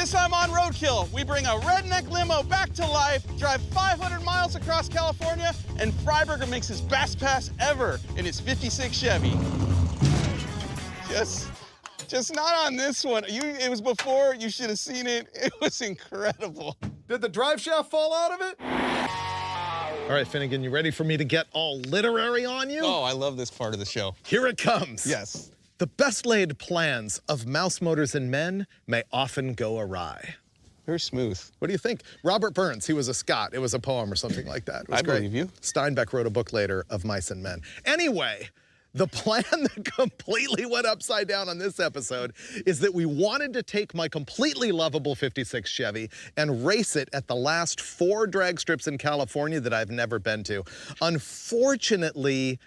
This time on Roadkill, we bring a redneck limo back to life, drive 500 miles across California, and Freiburger makes his best pass ever in his '56 Chevy. Just not on this one. It was before, you should have seen it. It was incredible. Did the drive shaft fall out of it? All right, Finnegan, you ready for me to get all literary on you? Oh, I love this part of the show. Here it comes. Yes. The best laid plans of mouse motors and men may often go awry. Very smooth. What do you think? Robert Burns, he was a Scot. It was a poem or something like that. It was I believe you. Steinbeck wrote a book later of Mice and Men. Anyway, the plan that completely went upside down on this episode is that we wanted to take my completely lovable '56 Chevy and race it at the last 4 drag strips in California that I've never been to. Unfortunately,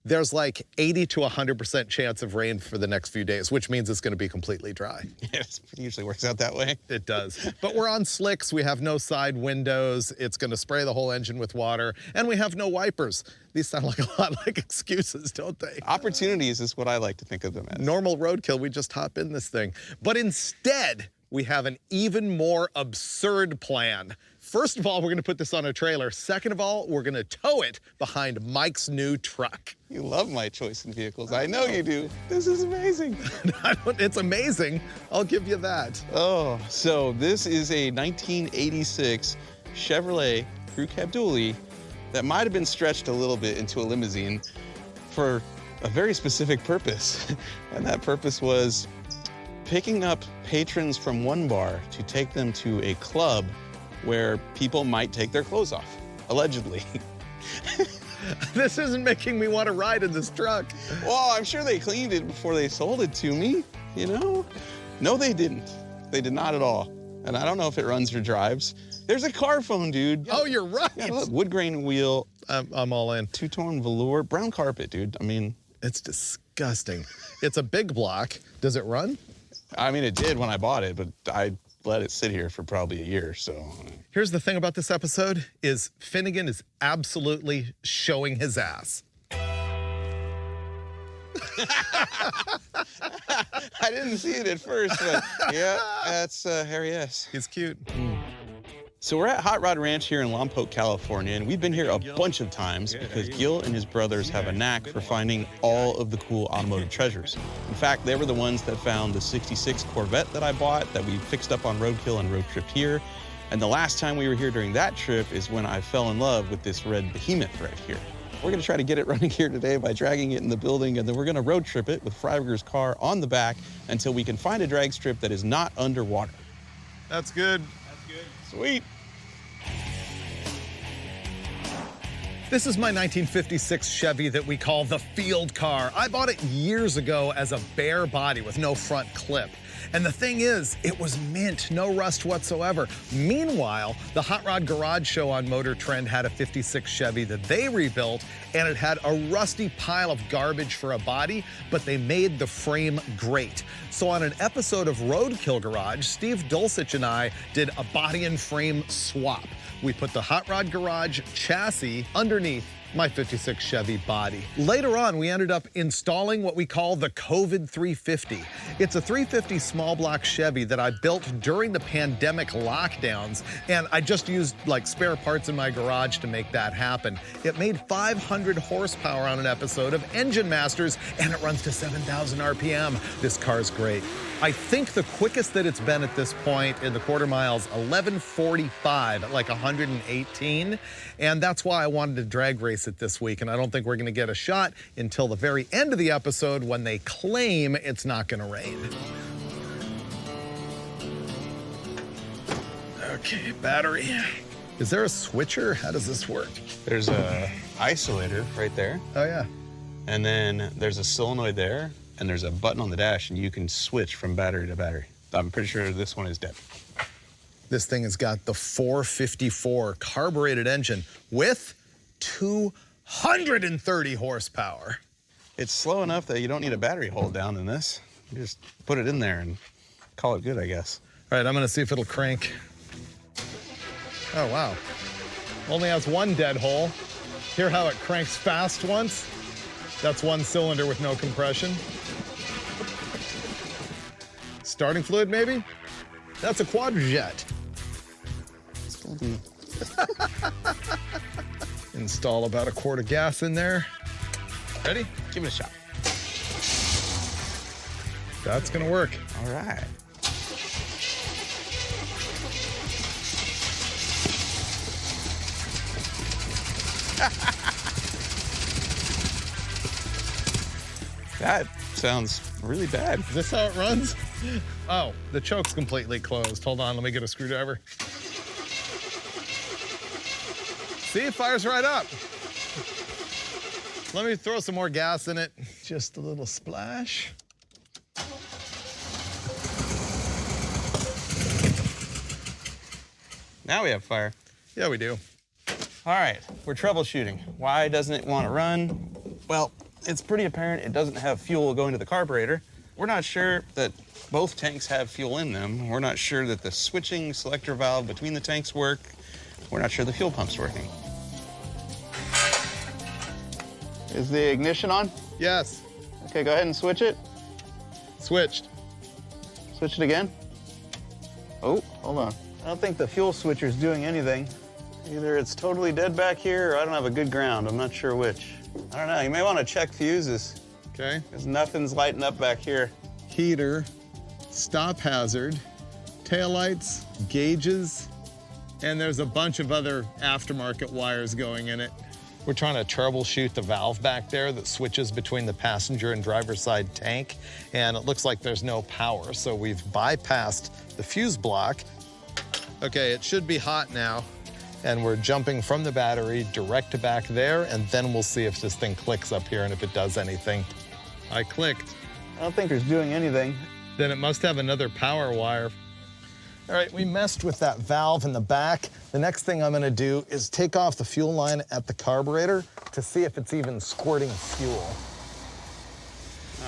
there's like 80 to 100% chance of rain for the next few days, which means it's gonna be completely dry. Yes, it usually works out that way. It does. But we're on slicks, we have no side windows, it's gonna spray the whole engine with water, and we have no wipers. These sound like a lot like excuses, don't they? Opportunities is what I like to think of them as. Normal roadkill, we just hop in this thing. But instead, we have an even more absurd plan. First of all, we're gonna put this on a trailer. Second of all, we're gonna tow it behind Mike's new truck. You love my choice in vehicles. I know you do. This is amazing. It's amazing. I'll give you that. Oh, so this is a 1986 Chevrolet Crew Cab Dually that might have been stretched a little bit into a limousine for a very specific purpose. And that purpose was picking up patrons from one bar to take them to a club where people might take their clothes off, allegedly. This isn't making me want to ride in this truck. Well, I'm sure they cleaned it before they sold it to me, you know? No, they didn't. They did not at all. And I don't know if it runs or drives. There's a car phone, dude. Oh, you're right. Yeah, look, wood grain wheel. I'm all in. Two-tone velour, brown carpet, dude. I mean. It's disgusting. It's a big block. Does it run? I mean, it did when I bought it, but I let it sit here for probably a year, so. Here's the thing about this episode is Finnegan is absolutely showing his ass. I didn't see it at first, but yeah, that's Harry S. He's cute. So we're at Hot Rod Ranch here in Lompoc, California, and we've been here a bunch of times because Gil and his brothers have a knack for finding all of the cool automotive treasures. In fact, they were the ones that found the '66 Corvette that I bought that we fixed up on Roadkill and road tripped here. And the last time we were here during that trip is when I fell in love with this red behemoth right here. We're gonna try to get it running here today by dragging it in the building, and then we're gonna road trip it with Freiburger's car on the back until we can find a drag strip that is not underwater. That's good. That's good. Sweet. This is my 1956 Chevy that we call the Field Car. I bought it years ago as a bare body with no front clip. And the thing is, it was mint, no rust whatsoever. Meanwhile, the Hot Rod Garage Show on Motor Trend had a '56 Chevy that they rebuilt, and it had a rusty pile of garbage for a body, but they made the frame great. So on an episode of Roadkill Garage, Steve Dulcich and I did a body and frame swap. We put the Hot Rod Garage chassis underneath my '56 Chevy body. Later on, we ended up installing what we call the COVID 350. It's a 350 small block Chevy that I built during the pandemic lockdowns, and I just used like spare parts in my garage to make that happen. It made 500 horsepower on an episode of Engine Masters, and it runs to 7,000 RPM. This car's great. I think the quickest that it's been at this point in the quarter miles, 11:45 at like 118. And that's why I wanted to drag race it this week. And I don't think we're gonna get a shot until the very end of the episode when they claim it's not gonna rain. Okay, battery. Is there a switcher? How does this work? There's a isolator right there. Oh yeah. And then there's a solenoid there, and there's a button on the dash, and you can switch from battery to battery. I'm pretty sure this one is dead. This thing has got the 454 carbureted engine with 230 horsepower. It's slow enough that you don't need a battery hold down in this. You just put it in there and call it good, I guess. All right, I'm gonna see if it'll crank. Oh, wow. Only has one dead hole. Hear how it cranks fast once? That's one cylinder with no compression. Starting fluid, maybe? That's a quadjet. Still do. Install about a quart of gas in there. Ready? Give it a shot. That's gonna work. All right. That sounds really bad. Is this how it runs? Oh, the choke's completely closed. Hold on, let me get a screwdriver. See, it fires right up. Let me throw some more gas in it. Just a little splash. Now we have fire. Yeah, we do. All right, we're troubleshooting. Why doesn't it want to run? Well, it's pretty apparent it doesn't have fuel going to the carburetor. We're not sure that both tanks have fuel in them. We're not sure that the switching selector valve between the tanks work. We're not sure the fuel pump's working. Is the ignition on? Yes. Okay, go ahead and switch it. Switched. Switch it again. Oh, hold on. I don't think the fuel switcher's doing anything. Either it's totally dead back here or I don't have a good ground. I'm not sure which. I don't know, you may want to check fuses. Okay. Because nothing's lighting up back here. Heater, stop hazard, taillights, gauges, and there's a bunch of other aftermarket wires going in it. We're trying to troubleshoot the valve back there that switches between the passenger and driver's side tank, and it looks like there's no power, so we've bypassed the fuse block. Okay, it should be hot now, and we're jumping from the battery direct to back there, and then we'll see if this thing clicks up here and if it does anything. I clicked. I don't think there's doing anything. Then it must have another power wire. All right, we messed with that valve in the back. The next thing I'm gonna do is take off the fuel line at the carburetor to see if it's even squirting fuel.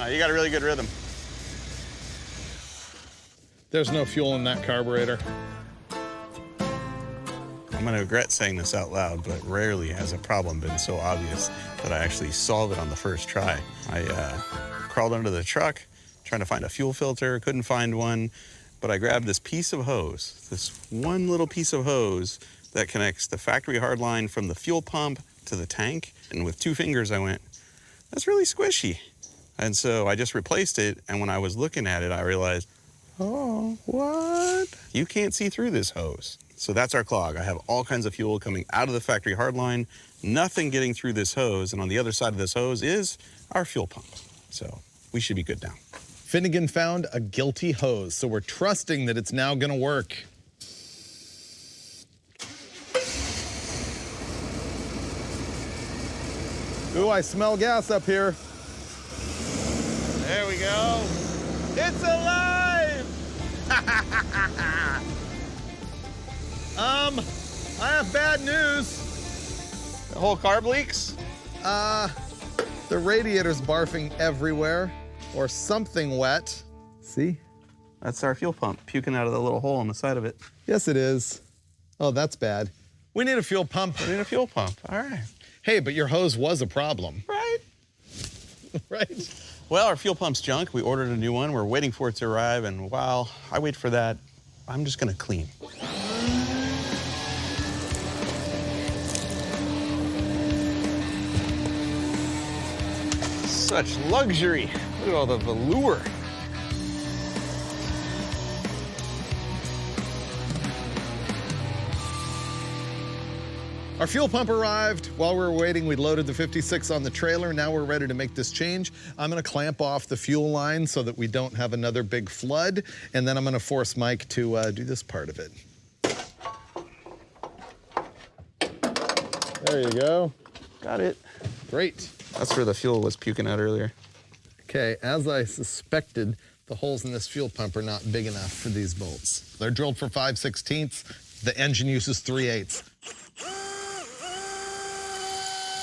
You got a really good rhythm. There's no fuel in that carburetor. I'm gonna regret saying this out loud, but rarely has a problem been so obvious that I actually solved it on the first try. I crawled under the truck, trying to find a fuel filter, couldn't find one, but I grabbed this piece of hose, this one little piece of hose that connects the factory hard line from the fuel pump to the tank, and with 2 fingers I went, that's really squishy. And so I just replaced it, and when I was looking at it, I realized, oh, what? You can't see through this hose. So that's our clog. I have all kinds of fuel coming out of the factory hardline, nothing getting through this hose, and on the other side of this hose is our fuel pump. So we should be good now. Finnegan found a guilty hose, so we're trusting that it's now gonna work. Ooh, I smell gas up here. There we go. It's alive! I have bad news. The whole carb leaks? The radiator's barfing everywhere, or something wet. See? That's our fuel pump puking out of the little hole on the side of it. Yes, it is. Oh, that's bad. We need a fuel pump. We need a fuel pump, all right. Hey, but your hose was a problem. Right? Right? Well, our fuel pump's junk. We ordered a new one. We're waiting for it to arrive, and while I wait for that, I'm just gonna clean. Such luxury. Look at all the velour. Our fuel pump arrived. While we were waiting, we loaded the 56 on the trailer. Now we're ready to make this change. I'm gonna clamp off the fuel line so that we don't have another big flood, and then I'm gonna force Mike to do this part of it. There you go. Got it. Great. That's where the fuel was puking out earlier. Okay, as I suspected, the holes in this fuel pump are not big enough for these bolts. They're drilled for 5/16. The engine uses 3/8.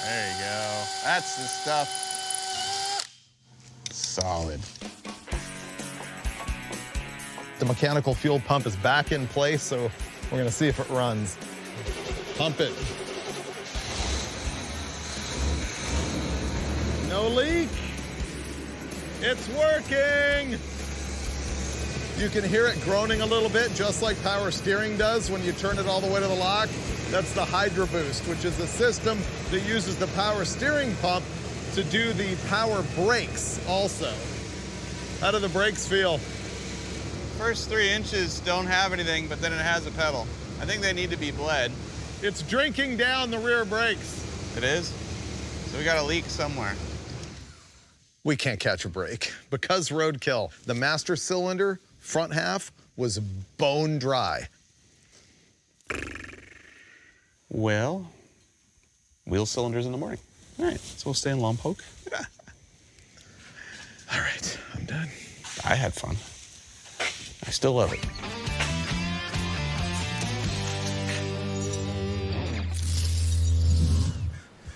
There you go. That's the stuff. Solid. The mechanical fuel pump is back in place, so we're gonna see if it runs. Pump it. No leak. It's working. You can hear it groaning a little bit, just like power steering does when you turn it all the way to the lock. That's the Hydro Boost, which is a system that uses the power steering pump to do the power brakes also. How do the brakes feel? First 3 inches don't have anything, but then it has a pedal. I think they need to be bled. It's drinking down the rear brakes. It is? So we got a leak somewhere. We can't catch a break because Roadkill, the master cylinder front half was bone dry. Well, wheel cylinders in the morning. All right, so we'll stay in Lompoc. All right, I'm done. I had fun. I still love it.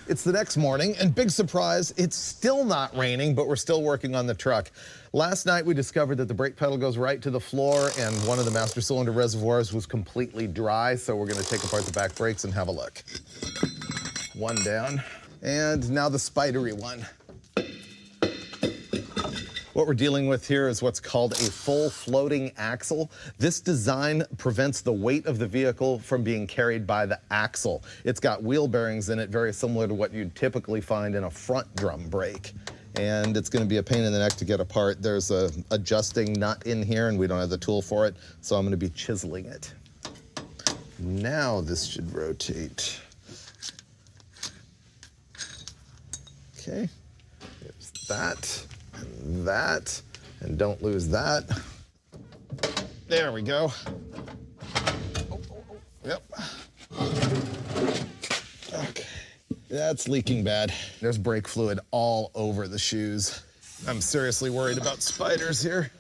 It's the next morning, and big surprise, it's still not raining, but we're still working on the truck. Last night, we discovered that the brake pedal goes right to the floor, and one of the master cylinder reservoirs was completely dry, so we're gonna take apart the back brakes and have a look. One down, and now the spidery one. What we're dealing with here is what's called a full floating axle. This design prevents the weight of the vehicle from being carried by the axle. It's got wheel bearings in it, very similar to what you'd typically find in a front drum brake. And it's gonna be a pain in the neck to get apart. There's a adjusting nut in here and we don't have the tool for it, so I'm gonna be chiseling it. Now this should rotate. Okay, there's that. And that, and don't lose that. There we go. Yep. Okay, that's leaking bad. There's brake fluid all over the shoes. I'm seriously worried about spiders here.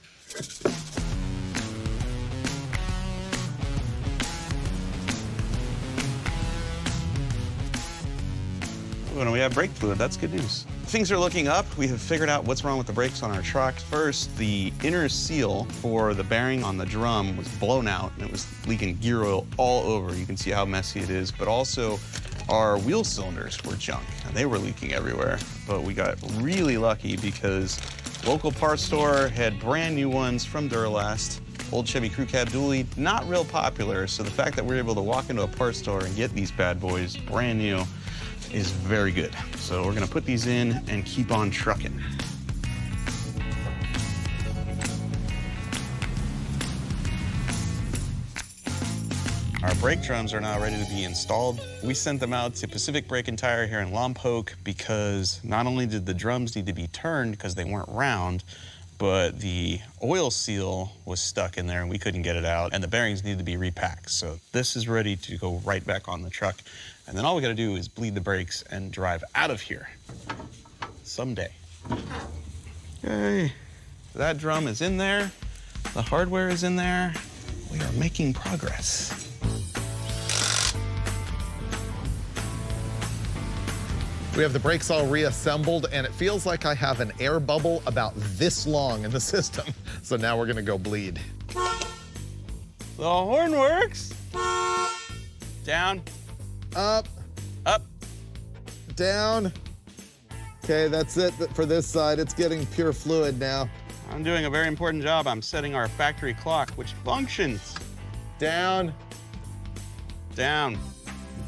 When we have brake fluid, that's good news. Things are looking up. We have figured out what's wrong with the brakes on our truck. First, the inner seal for the bearing on the drum was blown out and it was leaking gear oil all over. You can see how messy it is, but also our wheel cylinders were junk and they were leaking everywhere. But we got really lucky because local parts store had brand new ones from Duralast. Old Chevy Crew Cab dually, not real popular. So the fact that we're able to walk into a parts store and get these bad boys brand new is very good. So we're gonna put these in and keep on trucking. Our brake drums are now ready to be installed. We sent them out to Pacific Brake and Tire here in Lompoc because not only did the drums need to be turned because they weren't round, but the oil seal was stuck in there and we couldn't get it out, and the bearings needed to be repacked. So this is ready to go right back on the truck. And then all we gotta do is bleed the brakes and drive out of here someday. Okay, that drum is in there. The hardware is in there. We are making progress. We have the brakes all reassembled, and it feels like I have an air bubble about this long in the system. So now we're gonna go bleed. The horn works. Down. Up. Up. Down. Okay, that's it for this side. It's getting pure fluid now. I'm doing a very important job. I'm setting our factory clock, which functions. Down. Down.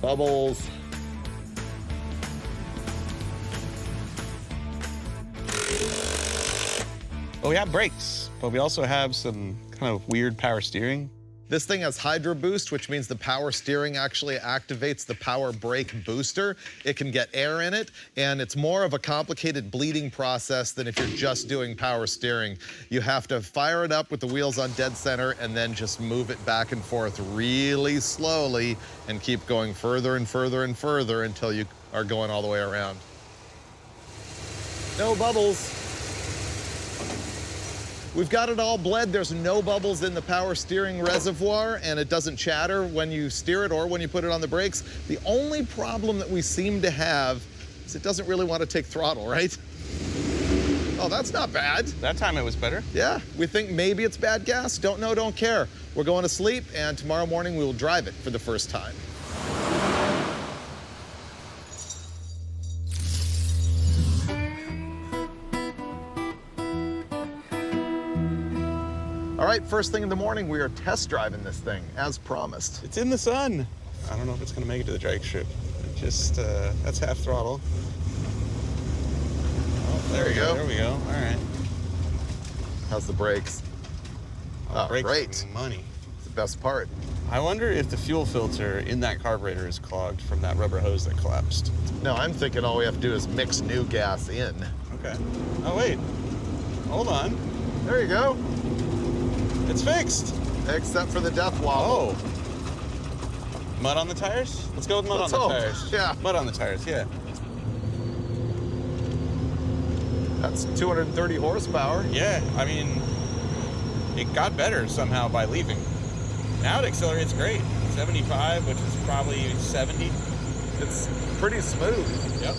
Bubbles. Well, we have brakes, but we also have some kind of weird power steering. This thing has Hydro Boost, which means the power steering actually activates the power brake booster. It can get air in it, and it's more of a complicated bleeding process than if you're just doing power steering. You have to fire it up with the wheels on dead center and then just move it back and forth really slowly and keep going further and further and further until you are going all the way around. No bubbles. We've got it all bled. There's no bubbles in the power steering reservoir, and it doesn't chatter when you steer it or when you put it on the brakes. The only problem that we seem to have is it doesn't really want to take throttle, right? Oh, that's not bad. That time it was better. Yeah, we think maybe it's bad gas. Don't know, don't care. We're going to sleep, and tomorrow morning we will drive it for the first time. All right, first thing in the morning, we are test driving this thing, as promised. It's in the sun. I don't know if it's gonna make it to the drag strip. Just, that's half throttle. Oh, there we go. There we go, all right. How's the brakes? Oh, brakes great. Money. It's the best part. I wonder if the fuel filter in that carburetor is clogged from that rubber hose that collapsed. No, I'm thinking all we have to do is mix new gas in. Okay. Oh, wait. Hold on. There you go. It's fixed. Except for the death wobble. Oh. Mud on the tires? Let's go with mud on the tires. Yeah. Mud on the tires, yeah. That's 230 horsepower. Yeah, I mean, it got better somehow by leaving. Now it accelerates great. 75, which is probably 70. It's pretty smooth. Yep.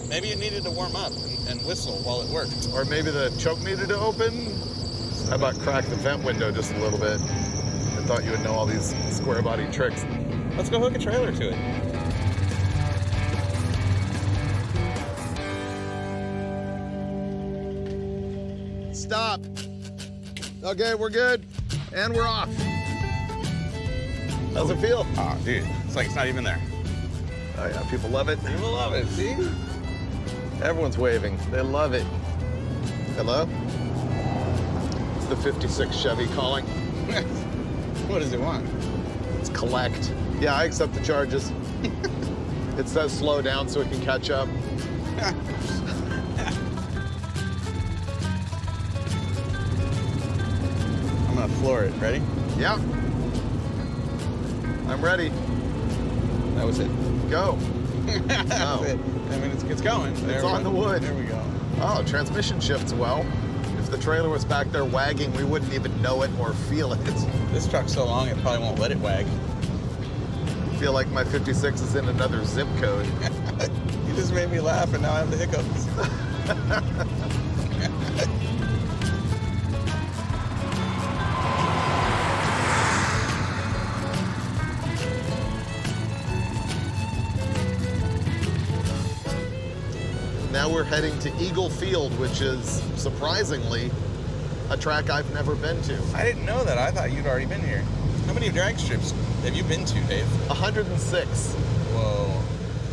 Maybe it needed to warm up and whistle while it worked. Or maybe the choke needed to open. How about crack the vent window just a little bit? I thought you would know all these square body tricks. Let's go hook a trailer to it. Stop. Okay, we're good. And we're off. How's it feel? Oh, dude, it's like it's not even there. Oh yeah, people love it. People love it, see? Everyone's waving. They love it. Hello? It's the 56 Chevy calling. What does it want? It's collect. Yeah, I accept the charges. It says slow down so it can catch up. I'm gonna floor it. Ready? Yep. I'm ready. That was it. Go. That was it. I mean, it's going. It's on the wood. There we go. Oh, transmission shifts well. If the trailer was back there wagging, we wouldn't even know it or feel it. This truck's so long, it probably won't let it wag. I feel like my 56 is in another zip code. You just made me laugh, and now I have the hiccups. Now we're heading to Eagle Field, which is, surprisingly, a track I've never been to. I didn't know that. I thought you'd already been here. How many drag strips have you been to, Dave? 106. Whoa.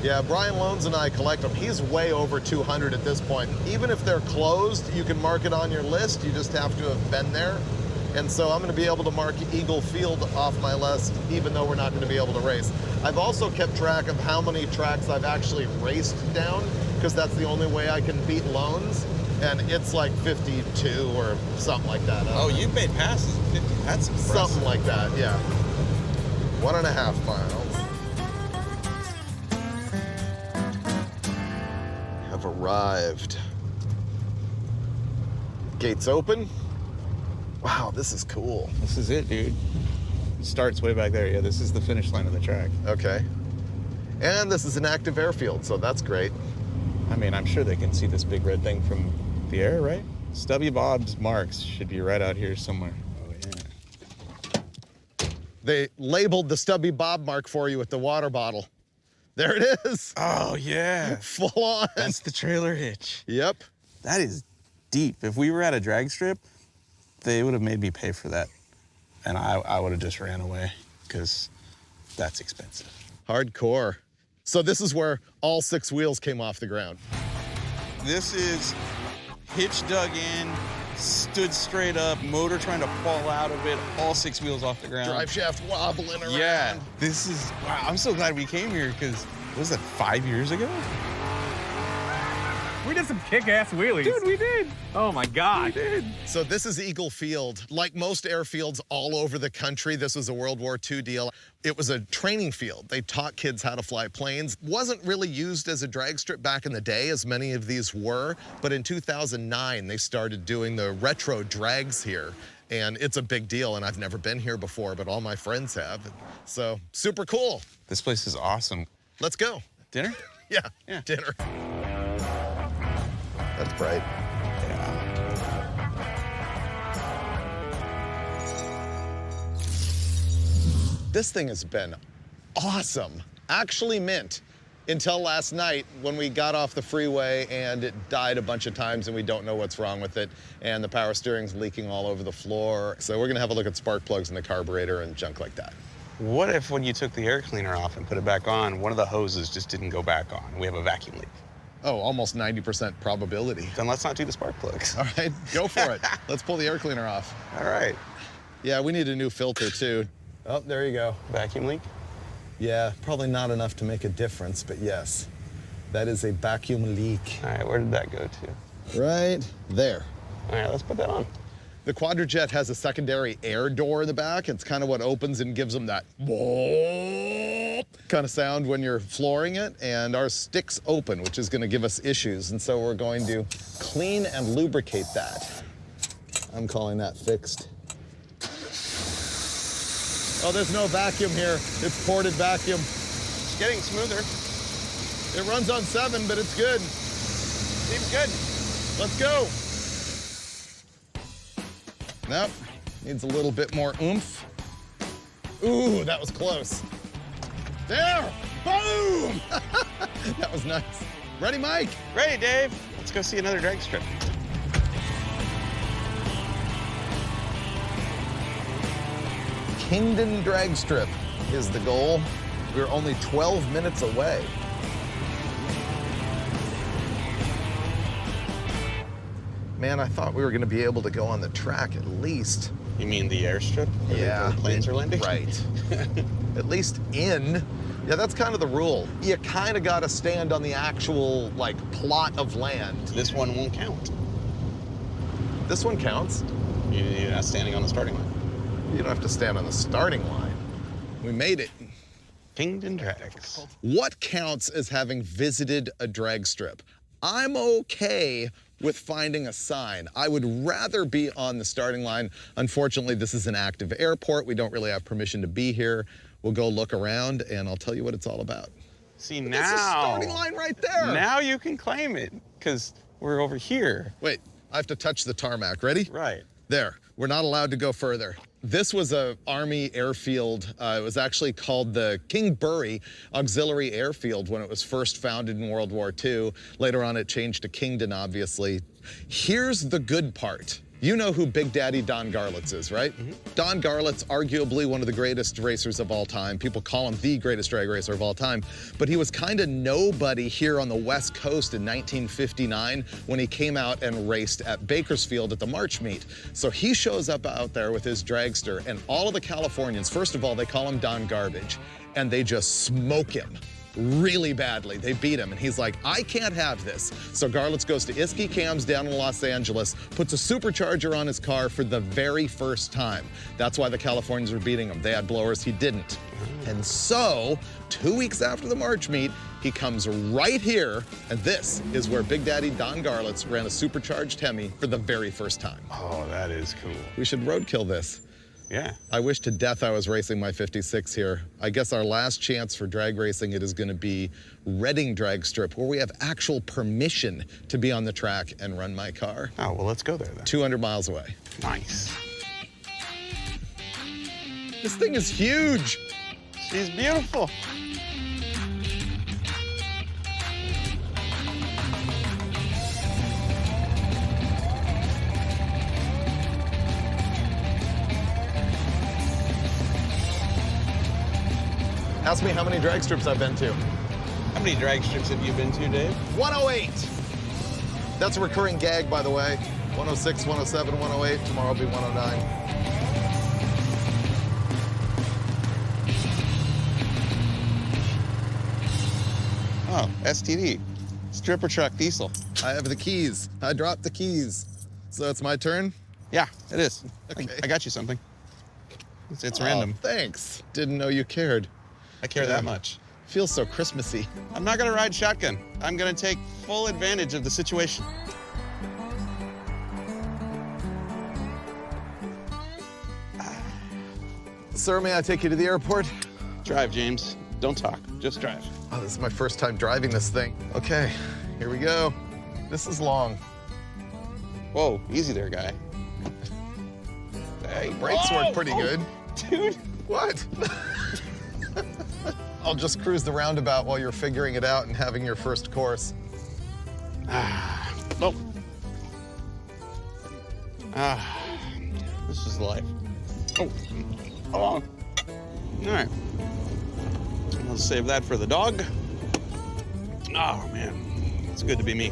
Yeah, Brian Loans and I collect them. He's way over 200 at this point. Even if they're closed, you can mark it on your list. You just have to have been there. And so I'm gonna be able to mark Eagle Field off my list, even though we're not gonna be able to race. I've also kept track of how many tracks I've actually raced down, because that's the only way I can beat Loans. And it's like 52 or something like that. Oh, you've made passes at 50. That's impressive. Something like that, yeah. 1.5 miles. Have arrived. Gates open. Wow, this is cool. This is it, dude. It starts way back there. Yeah, this is the finish line of the track. Okay. And this is an active airfield, so that's great. I mean, I'm sure they can see this big red thing from the air, right? Stubby Bob's marks should be right out here somewhere. Oh, yeah. They labeled the Stubby Bob mark for you with the water bottle. There it is. Oh, yeah. Full on. That's the trailer hitch. Yep. That is deep. If we were at a drag strip, they would have made me pay for that. And I would have just ran away, because that's expensive. Hardcore. So this is where all 6 wheels came off the ground. This is hitch dug in, stood straight up, motor trying to fall out of it, all 6 wheels off the ground. Drive shaft wobbling around. Yeah, this is, wow, I'm so glad we came here, because, was that 5 years ago? We did some kick-ass wheelies. Dude, we did. Oh my God. We did. So this is Eagle Field. Like most airfields all over the country, this was a World War II deal. It was a training field. They taught kids how to fly planes. Wasn't really used as a drag strip back in the day, as many of these were, but in 2009, they started doing the retro drags here. And it's a big deal, and I've never been here before, but all my friends have. So, super cool. This place is awesome. Let's go. Dinner? Yeah, Yeah. dinner. That's bright. Yeah. This thing has been awesome. Actually mint. Until last night when we got off the freeway and it died a bunch of times and we don't know what's wrong with it. And the power steering's leaking all over the floor. So we're gonna have a look at spark plugs in the carburetor and junk like that. What if when you took the air cleaner off and put it back on, one of the hoses just didn't go back on? We have a vacuum leak. Oh, almost 90% probability. Then let's not do the spark plugs. All right, go for it. Let's pull the air cleaner off. All right. Yeah, we need a new filter too. Oh, there you go. Vacuum leak? Yeah, probably not enough to make a difference, but yes, that is a vacuum leak. All right, where did that go to? Right there. All right, let's put that on. The Quadrajet has a secondary air door in the back. It's kind of what opens and gives them that kind of sound when you're flooring it, and ours sticks open, which is gonna give us issues, and so we're going to clean and lubricate that. I'm calling that fixed. Oh, there's no vacuum here. It's ported vacuum. It's getting smoother. It runs on 7, but it's good. Seems good. Let's go. Nope, needs a little bit more oomph. Ooh, that was close. There, boom! That was nice. Ready, Mike? Ready, Dave. Let's go see another drag strip. Kingdon drag strip is the goal. We're only 12 minutes away. Man, I thought we were gonna be able to go on the track at least. You mean the airstrip? Yeah. Where the planes are landing? Right. At least in. Yeah, that's kind of the rule. You kind of gotta stand on the actual, like, plot of land. This one won't count. This one counts. You're not standing on the starting line. You don't have to stand on the starting line. We made it. Kingdon Drags. What counts as having visited a drag strip? I'm okay with finding a sign. I would rather be on the starting line. Unfortunately, this is an active airport. We don't really have permission to be here. We'll go look around and I'll tell you what it's all about. See, now. That's the starting line right there. Now you can claim it, because we're over here. Wait, I have to touch the tarmac. Ready? Right. There. We're not allowed to go further. This was a Army airfield. It was actually called the King Burry Auxiliary Airfield when it was first founded in World War II. Later on, it changed to Kingdon, obviously. Here's the good part. You know who Big Daddy Don Garlits is, right? Mm-hmm. Don Garlits, arguably one of the greatest racers of all time. People call him the greatest drag racer of all time. But he was kind of nobody here on the West Coast in 1959 when he came out and raced at Bakersfield at the March meet. So he shows up out there with his dragster, and all of the Californians, first of all, they call him Don Garbage, and they just smoke him really badly. They beat him, and he's like, I can't have this. So Garlits goes to Iski Cams down in Los Angeles, puts a supercharger on his car for the very first time. That's why the Californians were beating him. They had blowers, he didn't. And so, 2 weeks after the March meet, he comes right here, and this is where Big Daddy Don Garlits ran a supercharged Hemi for the very first time. Oh, that is cool. We should roadkill this. Yeah. I wish to death I was racing my 56 here. I guess our last chance for drag racing, it is gonna be Reading Drag Strip, where we have actual permission to be on the track and run my car. Oh, well, let's go there then. 200 miles away. Nice. This thing is huge. She's beautiful. Ask me how many drag strips I've been to. How many drag strips have you been to, Dave? 108. That's a recurring gag, by the way. 106, 107, 108. Tomorrow will be 109. Oh, STD. Stripper truck diesel. I have the keys. I dropped the keys. So it's my turn? Yeah, it is. Okay. I got you something. It's random. Thanks. Didn't know you cared. I care that much. Feels so Christmassy. I'm not gonna ride shotgun. I'm gonna take full advantage of the situation. Sir, may I take you to the airport? Drive, James. Don't talk, just drive. Oh, this is my first time driving this thing. Okay, here we go. This is long. Whoa, easy there, guy. Hey, brakes work pretty good. Dude. What? I'll just cruise the roundabout while you're figuring it out and having your first course. Nope. This is life. Oh, hold on. All right. Let's save that for the dog. Oh, man. It's good to be me.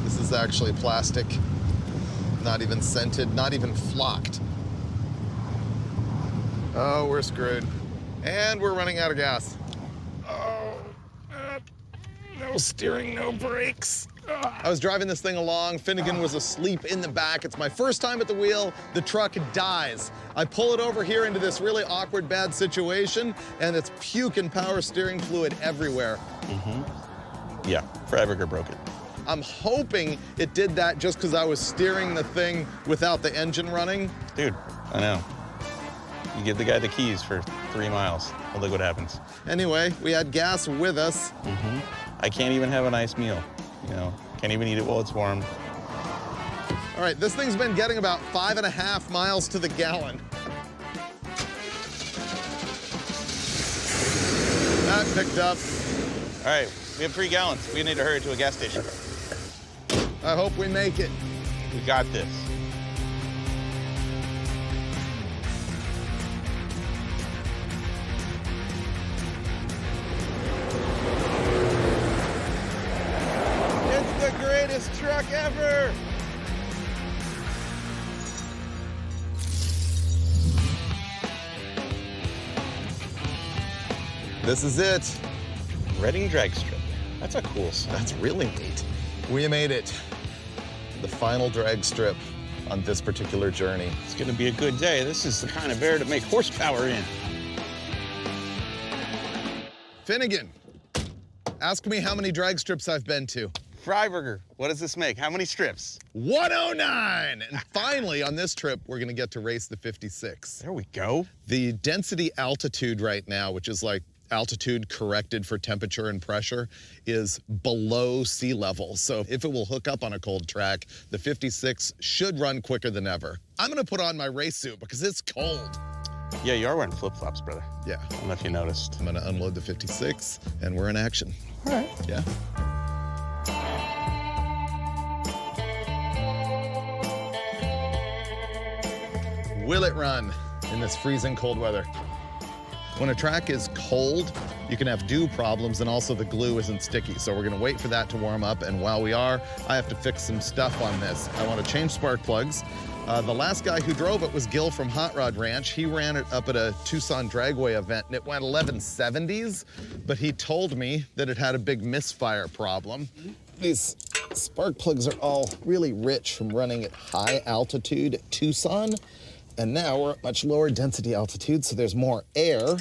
This is actually plastic. Not even scented, not even flocked. Oh, we're screwed. And we're running out of gas. Oh, no steering, no brakes. I was driving this thing along. Finnegan was asleep in the back. It's my first time at the wheel. The truck dies. I pull it over here into this really awkward, bad situation, and it's puking power steering fluid everywhere. Yeah, Freiburger broke it. I'm hoping it did that just because I was steering the thing without the engine running. Dude, I know. You give the guy the keys for 3 miles. Well, look what happens. Anyway, we had gas with us. I can't even have a nice meal. You know, can't even eat it while it's warm. All right, this thing's been getting about 5.5 miles to the gallon. That picked up. All right, we have 3 gallons. We need to hurry to a gas station. I hope we make it. We got this. It's the greatest truck ever! This is it. Reading drag strip. That's a cool sign. That's really neat. We made it. The final drag strip on this particular journey. It's gonna be a good day. This is the kind of air to make horsepower in. Finnegan, ask me how many drag strips I've been to. Freiburger, what does this make? How many strips? 109! And finally, on this trip, we're gonna get to race the 56. There we go. The density altitude right now, which is like altitude corrected for temperature and pressure, is below sea level. So if it will hook up on a cold track, the 56 should run quicker than ever. I'm gonna put on my race suit because it's cold. Yeah, you are wearing flip-flops, brother. Yeah. I don't know if you noticed. I'm gonna unload the 56 and we're in action. All right. Yeah. Will it run in this freezing cold weather? When a track is cold, you can have dew problems, and also the glue isn't sticky. So we're gonna wait for that to warm up, and while we are, I have to fix some stuff on this. I wanna change spark plugs. The last guy who drove it was Gil from Hot Rod Ranch. He ran it up at a Tucson Dragway event, and it went 1170s, but he told me that it had a big misfire problem. These spark plugs are all really rich from running at high altitude at Tucson. And now we're at much lower density altitude, so there's more air,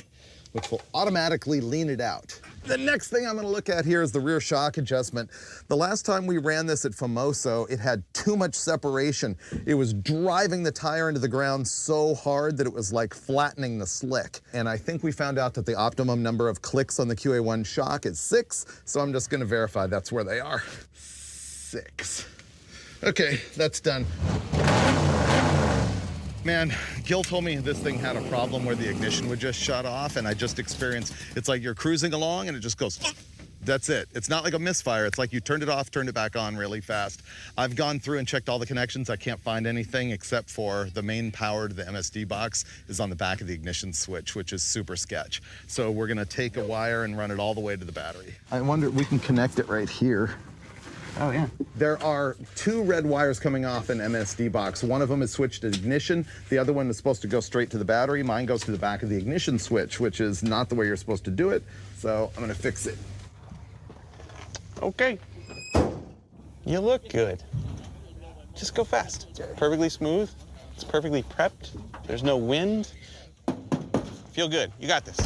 which will automatically lean it out. The next thing I'm gonna look at here is the rear shock adjustment. The last time we ran this at Famoso, it had too much separation. It was driving the tire into the ground so hard that it was like flattening the slick. And I think we found out that the optimum number of clicks on the QA1 shock is 6, so I'm just gonna verify that's where they are. 6. Okay, that's done. Man, Gil told me this thing had a problem where the ignition would just shut off, and I just experienced, it's like you're cruising along and it just goes, that's it. It's not like a misfire. It's like you turned it off, turned it back on really fast. I've gone through and checked all the connections. I can't find anything except for the main power to the MSD box is on the back of the ignition switch, which is super sketch. So we're gonna take a wire and run it all the way to the battery. I wonder if we can connect it right here. Oh, yeah. There are 2 red wires coming off an MSD box. One of them is switched to ignition. The other one is supposed to go straight to the battery. Mine goes to the back of the ignition switch, which is not the way you're supposed to do it. So I'm gonna fix it. Okay. You look good. Just go fast. It's perfectly smooth. It's perfectly prepped. There's no wind. Feel good. You got this.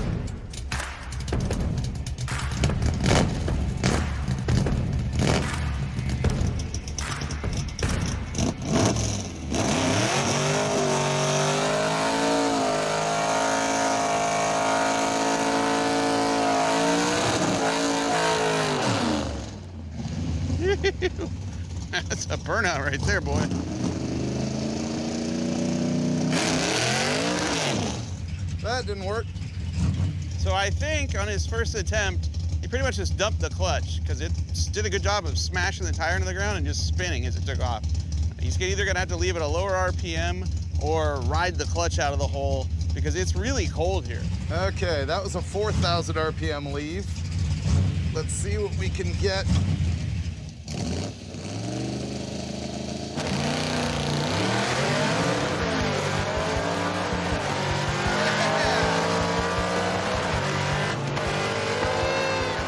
That's a burnout right there, boy. that didn't work. So I think on his first attempt, he pretty much just dumped the clutch because it did a good job of smashing the tire into the ground and just spinning as it took off. He's either gonna have to leave it a lower RPM or ride the clutch out of the hole because it's really cold here. Okay, that was a 4,000 RPM leave. Let's see what we can get.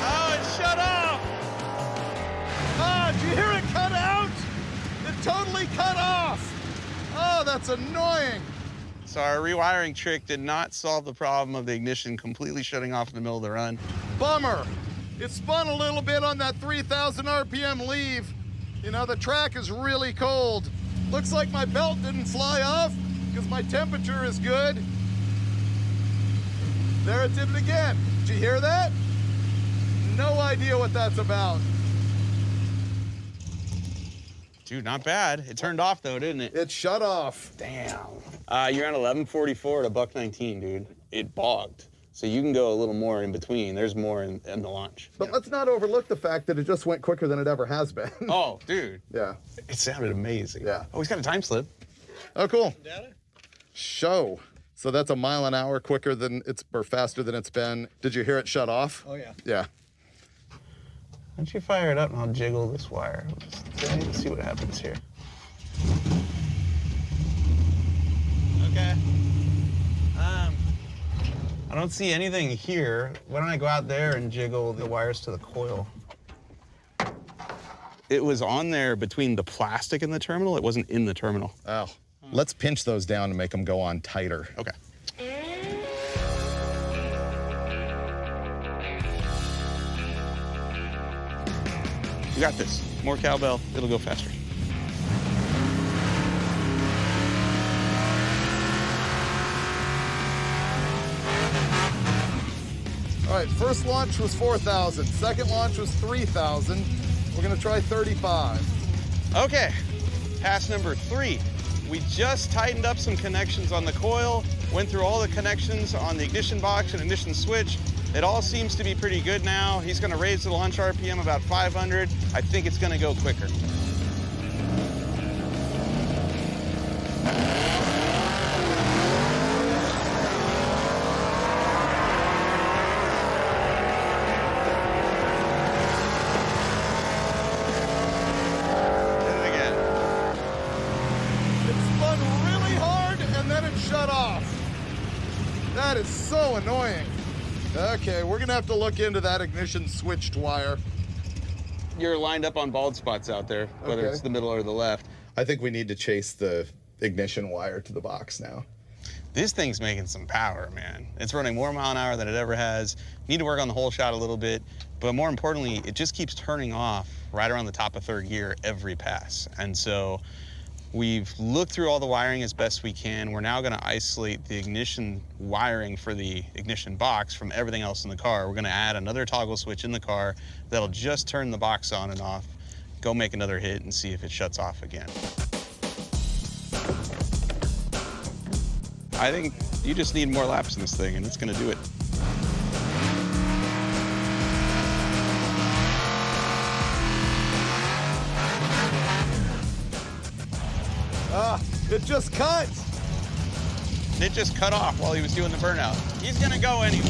Oh, it shut off! Ah, did you hear it cut out? It totally cut off. Oh, that's annoying. So our rewiring trick did not solve the problem of the ignition completely shutting off in the middle of the run. Bummer. It spun a little bit on that 3,000 RPM leave. You know, the track is really cold. Looks like my belt didn't fly off because my temperature is good. There it did it again. Did you hear that? No idea what that's about. Dude, not bad. It turned off though, didn't it? It shut off. Damn. You're on 1144 to $1.19, dude. It bogged. So you can go a little more in between. There's more in the launch. But let's not overlook the fact that it just went quicker than it ever has been. Oh, dude. Yeah. It sounded amazing. Yeah. Oh, he's got a time slip. Oh, cool. Data? Show. So that's a mile an hour quicker than or faster than it's been. Did you hear it shut off? Oh, yeah. Yeah. Why don't you fire it up and I'll jiggle this wire. Let's see what happens here. Okay. I don't see anything here. Why don't I go out there and jiggle the wires to the coil? It was on there between the plastic and the terminal. It wasn't in the terminal. Oh. Let's pinch those down to make them go on tighter. Okay. You got this. More cowbell, it'll go faster. All right, first launch was 4,000. Second launch was 3,000. We're gonna try 35. Okay, pass number 3. We just tightened up some connections on the coil, went through all the connections on the ignition box and ignition switch. It all seems to be pretty good now. He's gonna raise the launch RPM about 500. I think it's gonna go quicker. That is so annoying. Okay, we're gonna have to look into that ignition switched wire. You're lined up on bald spots out there, whether it's the middle or the left. I think we need to chase the ignition wire to the box now. This thing's making some power, man. It's running more mile an hour than it ever has. Need to work on the whole shot a little bit, but more importantly, it just keeps turning off right around the top of third gear every pass. And so we've looked through all the wiring as best we can. We're now gonna isolate the ignition wiring for the ignition box from everything else in the car. We're gonna add another toggle switch in the car that'll just turn the box on and off. Go make another hit and see if it shuts off again. I think you just need more laps in this thing and it's gonna do it. It just cut. It just cut off while he was doing the burnout. He's gonna go anyway.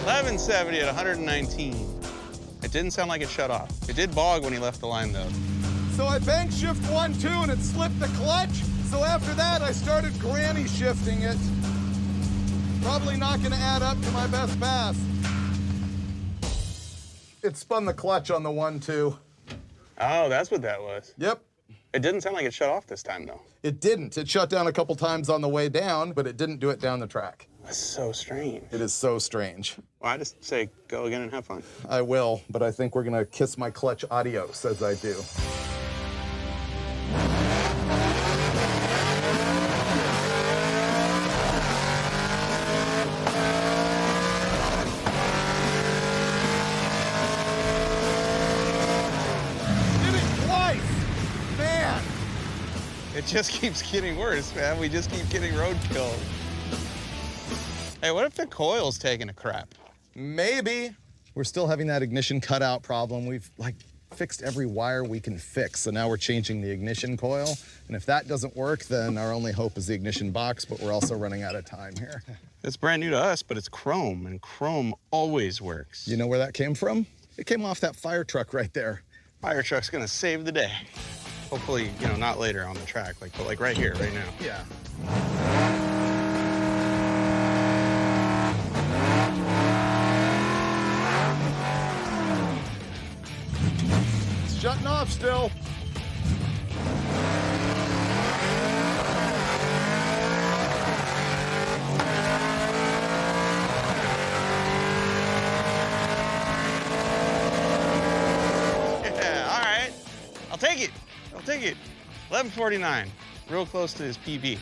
$11.70 at 119. It didn't sound like it shut off. It did bog when he left the line though. So I bank shift 1-2 and it slipped the clutch. So after that, I started granny shifting it. Probably not gonna add up to my best pass. It spun the clutch on the 1-2. Oh, that's what that was. Yep. It didn't sound like it shut off this time though. It didn't. It shut down a couple times on the way down, but it didn't do it down the track. That's so strange. It is so strange. Well, I just say go again and have fun. I will, but I think we're gonna kiss my clutch adios as I do. It just keeps getting worse, man. We just keep getting roadkill. Hey, what if the coil's taking a crap? Maybe. We're still having that ignition cutout problem. We've fixed every wire we can fix. So now we're changing the ignition coil. And if that doesn't work, then our only hope is the ignition box, but we're also running out of time here. It's brand new to us, but it's chrome, and chrome always works. You know where that came from? It came off that fire truck right there. Fire truck's gonna save the day. Hopefully, you know, not later on the track, but like right here, right now. Yeah. It's shutting off still. Yeah, all right. I'll take it. I'll take it. 1149, real close to his PB.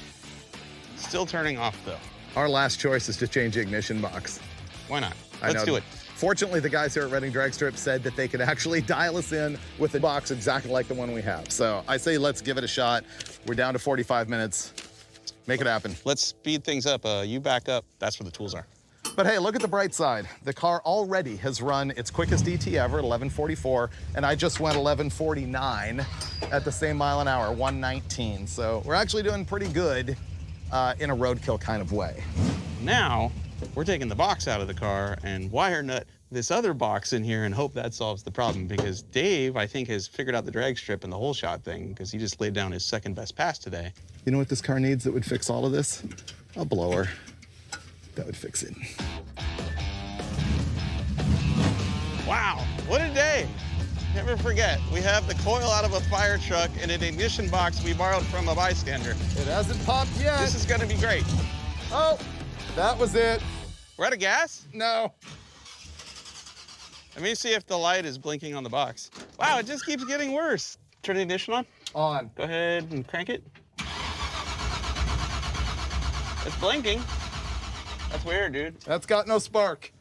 Still turning off though. Our last choice is to change the ignition box. Why not? Let's do it. Fortunately, the guys here at Redding Drag Strip said that they could actually dial us in with a box exactly like the one we have. So I say let's give it a shot. We're down to 45 minutes. Make it happen. Let's speed things up. You back up. That's where the tools are. But hey, look at the bright side. The car already has run its quickest ET ever at 1144, and I just went 1149 at the same mile an hour, 119. So we're actually doing pretty good in a roadkill kind of way. Now, we're taking the box out of the car and wire nut this other box in here and hope that solves the problem, because Dave, I think, has figured out the drag strip and the whole shot thing, because he just laid down his second best pass today. You know what this car needs that would fix all of this? A blower. That would fix it. Wow, what a day. Never forget, we have the coil out of a fire truck and an ignition box we borrowed from a bystander. It hasn't popped yet. This is gonna be great. Oh, that was it. We're out of gas? No. Let me see if the light is blinking on the box. Wow, it just keeps getting worse. Turn the ignition on. On. Go ahead and crank it. It's blinking. That's weird, dude. That's got no spark.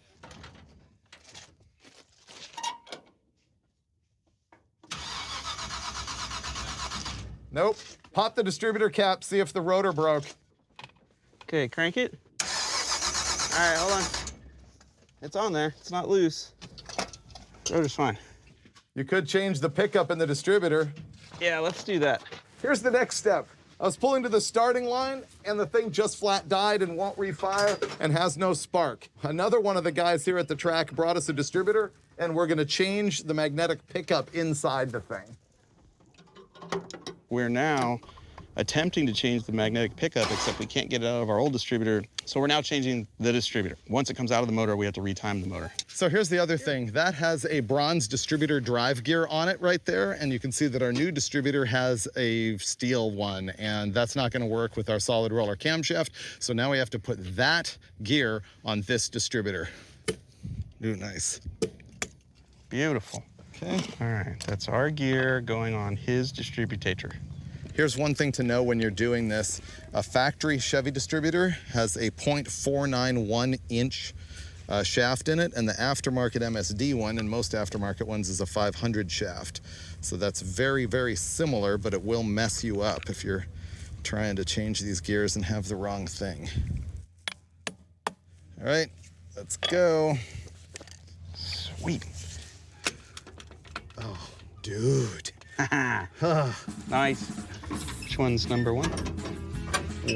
Nope. Pop the distributor cap, see if the rotor broke. Okay, crank it. All right, hold on. It's on there. It's not loose. Rotor's fine. You could change the pickup in the distributor. Yeah, let's do that. Here's the next step. I was pulling to the starting line, and the thing just flat died and won't refire and has no spark. Another one of the guys here at the track brought us a distributor, and we're gonna change the magnetic pickup inside the thing. We're now attempting to change the magnetic pickup, except we can't get it out of our old distributor. So we're now changing the distributor. Once it comes out of the motor, we have to retime the motor. So here's the other thing. That has a bronze distributor drive gear on it right there. And you can see that our new distributor has a steel one, and that's not gonna work with our solid roller camshaft. So now we have to put that gear on this distributor. Ooh, nice. Beautiful. Okay. All right, that's our gear going on his distributor. Here's one thing to know when you're doing this. A factory Chevy distributor has a 0.491 inch shaft in it, and the aftermarket MSD one, and most aftermarket ones, is a 500 shaft. So that's very, very similar, but it will mess you up if you're trying to change these gears and have the wrong thing. All right, let's go. Sweet. Oh, dude. Nice. Which one's number one?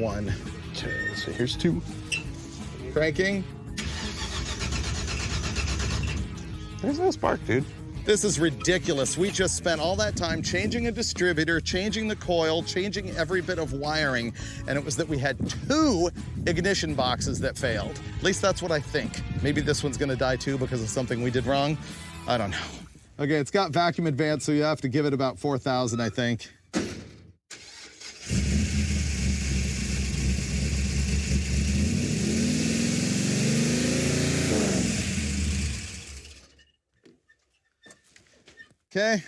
One. Okay, so here's two. Cranking. There's no spark, dude. This is ridiculous. We just spent all that time changing a distributor, changing the coil, changing every bit of wiring, and it was that we had 2 ignition boxes that failed. At least that's what I think. Maybe this one's gonna die too because of something we did wrong. I don't know. Okay, it's got vacuum advance, so you have to give it about 4,000, I think. Okay.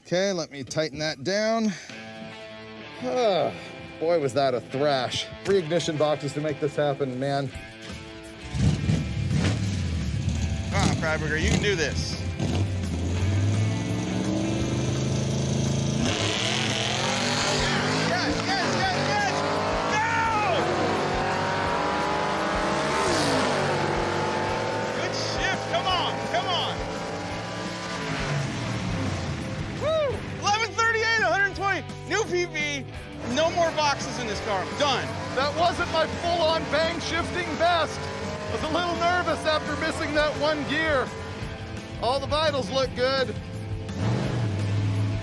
Okay, let me tighten that down. Boy, was that a thrash. 3 ignition boxes to make this happen, man. Freiburger. You can do this. Yes, yes, yes, yes! No! Good shift. Come on, come on. Woo! 1138, 120. New PB. No more boxes in this car. Done. That wasn't my full-on bang shifting best. I was a little nervous after missing that one gear. All the vitals look good.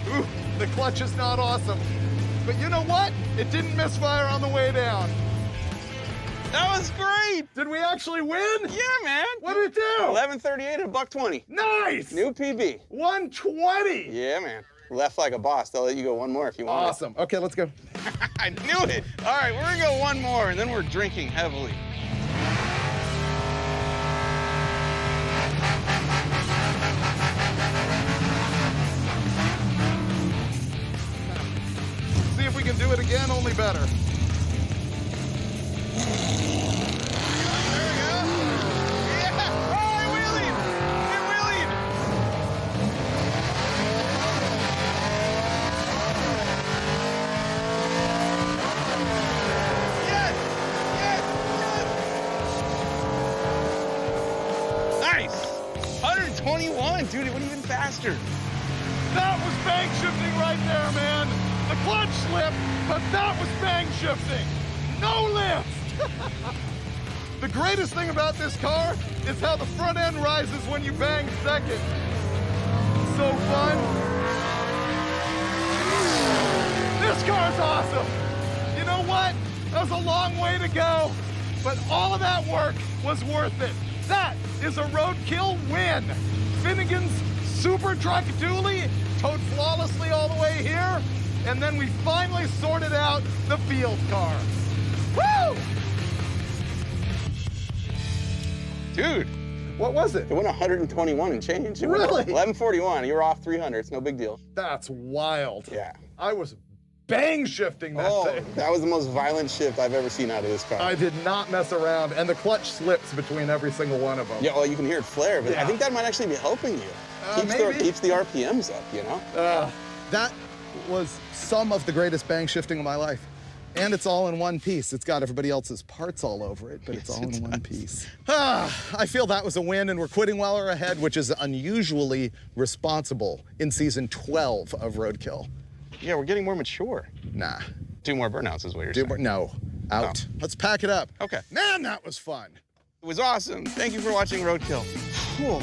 Ooh, the clutch is not awesome. But you know what? It didn't misfire on the way down. That was great. Did we actually win? Yeah, man. What did it do? 1138 and $120. Nice! New PB. 120! Yeah, man. Left like a boss. They'll let you go one more if you want. Awesome. Okay, let's go. I knew it. All right, we're gonna go one more, and then we're drinking heavily. See if we can do it again, only better. There we go. Yeah. Oh, I wheelied. I wheelied. Yes. Yes. Yes. Nice. 121, dude. It went even faster. That was bang shifting right there, man. The clutch slipped, but that was bang shifting. No lift. The greatest thing about this car is how the front end rises when you bang second. So fun. This car's awesome. You know what? That was a long way to go, but all of that work was worth it. That is a Roadkill win. Finnegan's super truck dually towed flawlessly all the way here, and then we finally sorted out the field car. Woo! Dude, What was it? it went 121 and change. It Really? went 1141. You were off 300. It's no big deal. That's wild. Yeah. I was bang shifting that thing. That was the most violent shift I've ever seen out of this car. I did not mess around, and the clutch slips between every single one of them. Yeah, well, you can hear it flare, but I Yeah. think that might actually be helping you. Maybe. Keeps the RPMs up, you know? That was some of the greatest bang shifting of my life. And it's all in one piece. It's got everybody else's parts all over it, but it's all in one piece. I feel that was a win, and we're quitting while we're ahead, which is unusually responsible in season 12 of Roadkill. Yeah, we're getting more mature. Nah. 2 more burnouts is what you're saying. No. Out. Let's pack it up. Okay. Man, that was fun. It was awesome. Thank you for watching Roadkill. Whew.